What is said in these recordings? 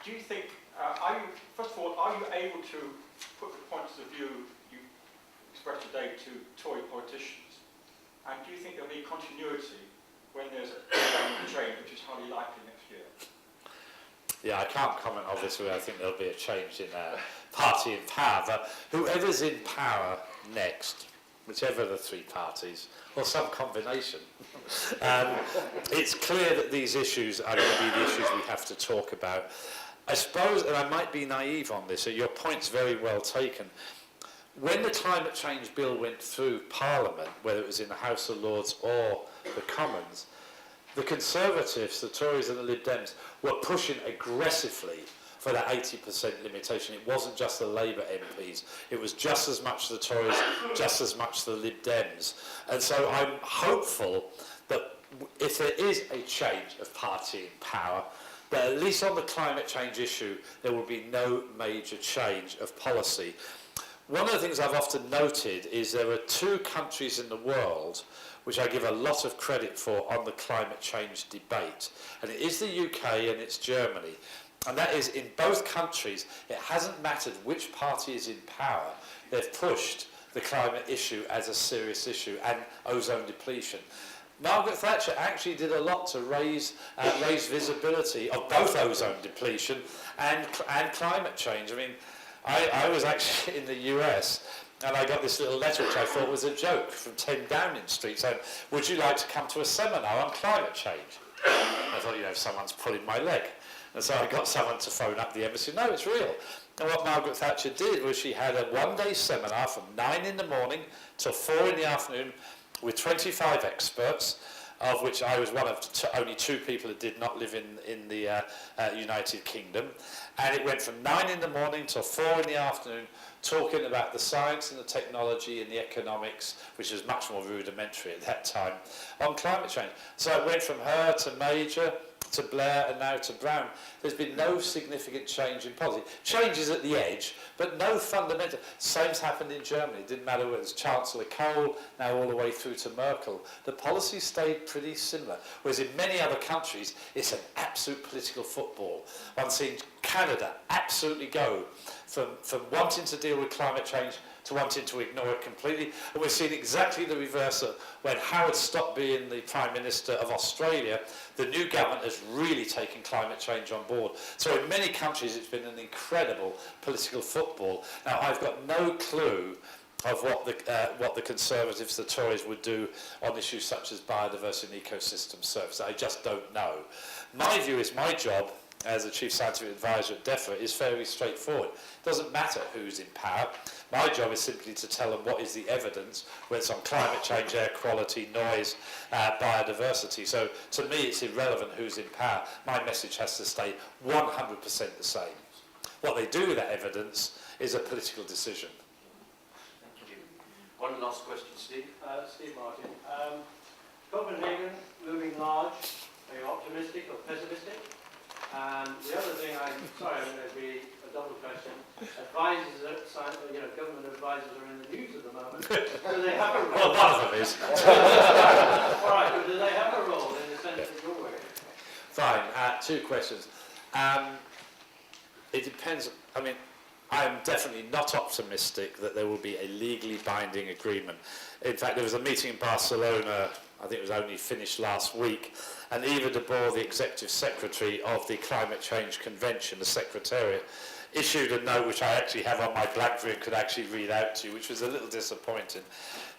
do you think, first of all, are you able to put the points of view you expressed today to Tory politicians? And do you think there'll be continuity when there's a change, which is highly likely next year? Yeah, I can't comment obviously. I think there'll be a change in party in power, but whoever's in power next, whichever of the three parties, or some combination, it's clear that these issues are going to be the issues we have to talk about. I suppose, and I might be naive on this, so your point's very well taken. When the climate change bill went through Parliament, whether it was in the House of Lords or the Commons, the Conservatives, the Tories and the Lib Dems were pushing aggressively for that 80% limitation. It wasn't just the Labour MPs, it was just as much the Tories, just as much the Lib Dems. And so I'm hopeful that if there is a change of party in power, that at least on the climate change issue, there will be no major change of policy. One of the things I've often noted is there are two countries in the world which I give a lot of credit for on the climate change debate. And it is the UK and it's Germany. And that is, in both countries, it hasn't mattered which party is in power. They've pushed the climate issue as a serious issue and ozone depletion. Margaret Thatcher actually did a lot to raise visibility of both ozone depletion and climate change. I mean, I was actually in the US and I got this little letter which I thought was a joke from 10 Downing Street saying, would you like to come to a seminar on climate change? I thought, you know, someone's pulling my leg. And so I got someone to phone up the embassy. No, it's real. And what Margaret Thatcher did was she had a one-day seminar from 9 in the morning till 4 in the afternoon with 25 experts, of which I was one of only 2 people that did not live in the United Kingdom. And it went from 9 in the morning till 4 in the afternoon, talking about the science and the technology and the economics, which was much more rudimentary at that time, on climate change. So it went from her to Major, to Blair, and now to Brown. There's been no significant change in policy. Change is at the edge, but no fundamental. Same's happened in Germany. It didn't matter whether it was Chancellor Kohl, now all the way through to Merkel. The policy stayed pretty similar. Whereas in many other countries, it's an absolute political football. One's seen Canada absolutely go from wanting to deal with climate change to wanting to ignore it completely. And we've seen exactly the reverse. When Howard stopped being the Prime Minister of Australia, the new government has really taken climate change on board. So in many countries, it's been an incredible political football. Now, I've got no clue of what the Conservatives, the Tories would do on issues such as biodiversity and ecosystem services. I just don't know. My view is my job as a Chief Scientific Advisor at DEFRA is fairly straightforward. It doesn't matter who's in power. My job is simply to tell them what is the evidence, whether it's on climate change, air quality, noise, biodiversity. So to me, it's irrelevant who's in power. My message has to stay 100% the same. What they do with that evidence is a political decision. Thank you. One last question, Steve. Steve Martin. Copenhagen, moving large, are you optimistic or pessimistic? And the other thing, I'm going to be a double question. Advisors, government advisors are in the news at the moment. Do they have a role? Well, one of them is. All right, but do they have a role in the sense that you're working? Fine. 2 questions. It depends. I mean, I'm definitely not optimistic that there will be a legally binding agreement. In fact, there was a meeting in Barcelona, I think it was only finished last week, and Eva de Boer, the Executive Secretary of the Climate Change Convention, the Secretariat, issued a note which I actually have on my BlackBerry and could actually read out to you, which was a little disappointing.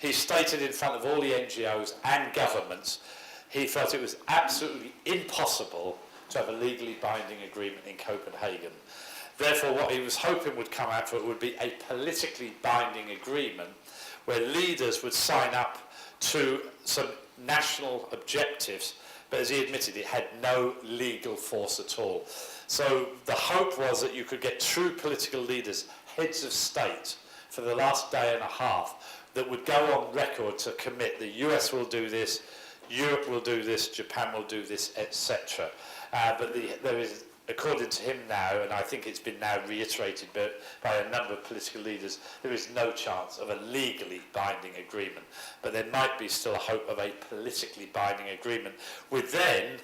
He stated in front of all the NGOs and governments, he felt it was absolutely impossible to have a legally binding agreement in Copenhagen. Therefore, what he was hoping would come out for it would be a politically binding agreement where leaders would sign up to some national objectives, but as he admitted, it had no legal force at all. So the hope was that you could get true political leaders, heads of state, for the last day and a half, that would go on record to commit the US will do this, Europe will do this, Japan will do this, etc. But there is, according to him now, and I think it's been now reiterated by a number of political leaders, there is no chance of a legally binding agreement. But there might be still a hope of a politically binding agreement with then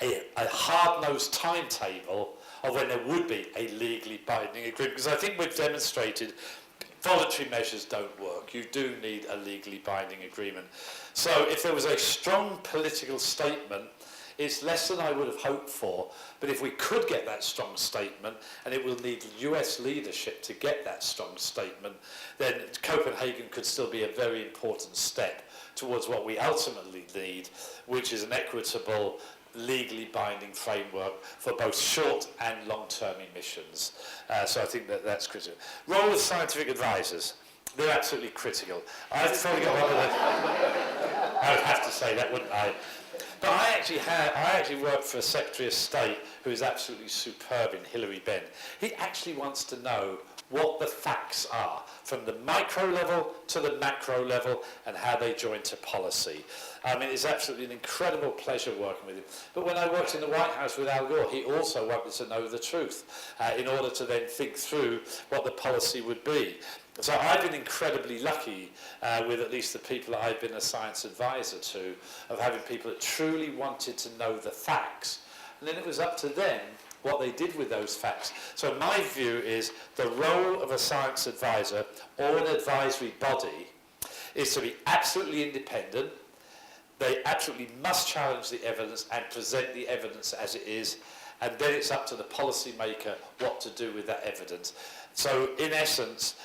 a hard-nosed timetable of when there would be a legally binding agreement, because I think we've demonstrated voluntary measures don't work. You do need a legally binding agreement. So if there was a strong political statement, it's less than I would have hoped for, but if we could get that strong statement, and it will need US leadership to get that strong statement, then Copenhagen could still be a very important step towards what we ultimately need, which is an equitable, legally binding framework for both short and long-term emissions. So I think that that's critical. Role of scientific advisors. They're absolutely critical. I've probably got one of the... I would have to say that, wouldn't I? But I actually work for a Secretary of State who is absolutely superb in Hilary Benn. He actually wants to know what the facts are, from the micro level to the macro level, and how they join to policy. I mean, it's absolutely an incredible pleasure working with him. But when I worked in the White House with Al Gore, he also wanted to know the truth in order to then think through what the policy would be. So I've been incredibly lucky with at least the people that I've been a science advisor to, of having people that truly wanted to know the facts. And then it was up to them what they did with those facts. So my view is the role of a science advisor or an advisory body is to be absolutely independent. They absolutely must challenge the evidence and present the evidence as it is, and then it's up to the policymaker what to do with that evidence. So in essence,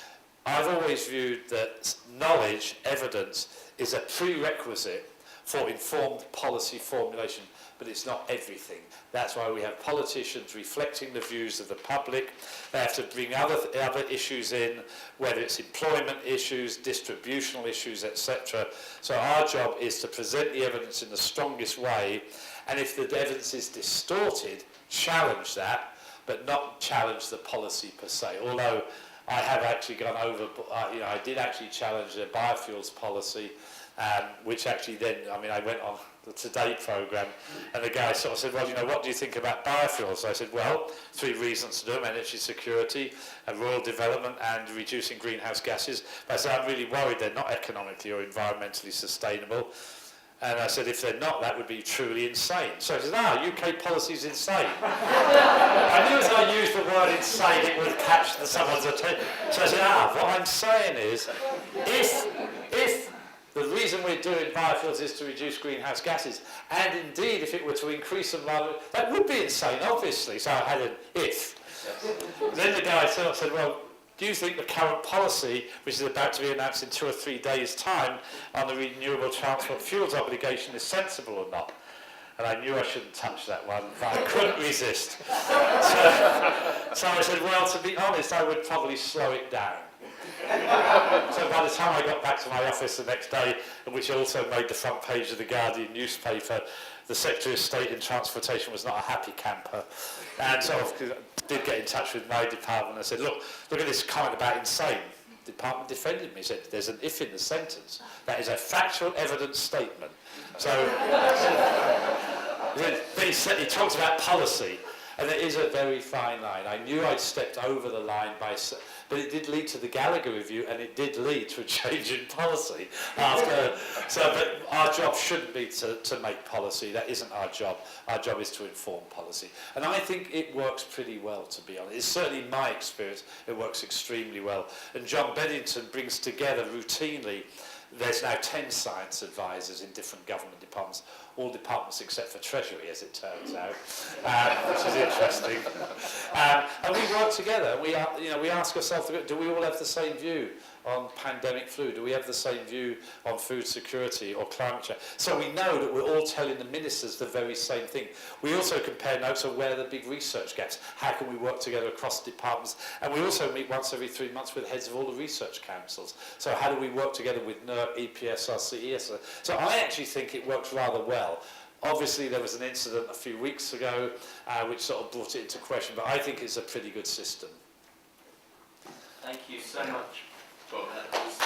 I've always viewed that knowledge, evidence, is a prerequisite for informed policy formulation, but it's not everything. That's why we have politicians reflecting the views of the public. They have to bring other issues in, whether it's employment issues, distributional issues, etc. So our job is to present the evidence in the strongest way, and if the evidence is distorted, challenge that, but not challenge the policy per se. Although I have actually gone over, I did actually challenge the biofuels policy, which actually then, I went on the Today programme, and the guy sort of said, well, what do you think about biofuels? So I said, well, 3 reasons to do them: energy security, rural development, and reducing greenhouse gases. But I said, I'm really worried they're not economically or environmentally sustainable. And I said, if they're not, that would be truly insane. So he said, UK policy's insane. I knew as I used the word insane, it would catch someone's attention. So I said, what I'm saying is, if the reason we're doing biofuels is to reduce greenhouse gases, and indeed if it were to increase them, that would be insane, obviously. So I had an if. Then the guy said, well, do you think the current policy, which is about to be announced in 2 or 3 days' time on the renewable transport fuels obligation, is sensible or not? And I knew I shouldn't touch that one, but I couldn't resist. So I said, well, to be honest, I would probably slow it down. So by the time I got back to my office the next day, which also made the front page of the Guardian newspaper, the Secretary of State in Transportation was not a happy camper. And so I did get in touch with my department and I said, look at this comment about insane. The department defended me, said there's an if in the sentence. That is a factual evidence statement. So he talks about policy, and there is a very fine line. I knew I'd stepped over the line but it did lead to the Gallagher Review, and it did lead to a change in policy after. But our job shouldn't be to make policy. That isn't our job. Our job is to inform policy. And I think it works pretty well, to be honest. It's certainly my experience. It works extremely well. And John Beddington brings together routinely, there's now 10 science advisors in different government departments, all departments except for Treasury, as it turns out, which is interesting. And we work together. We ask ourselves, do we all have the same view on pandemic flu? Do we have the same view on food security or climate change? So we know that we're all telling the ministers the very same thing. We also compare notes on where are the big research gaps. How can we work together across departments? And we also meet once every 3 months with heads of all the research councils. So how do we work together with NERC, EPSR, CES? So I actually think it works rather well. Obviously, there was an incident a few weeks ago which sort of brought it into question, but I think it's a pretty good system. Thank you so much. Well, that was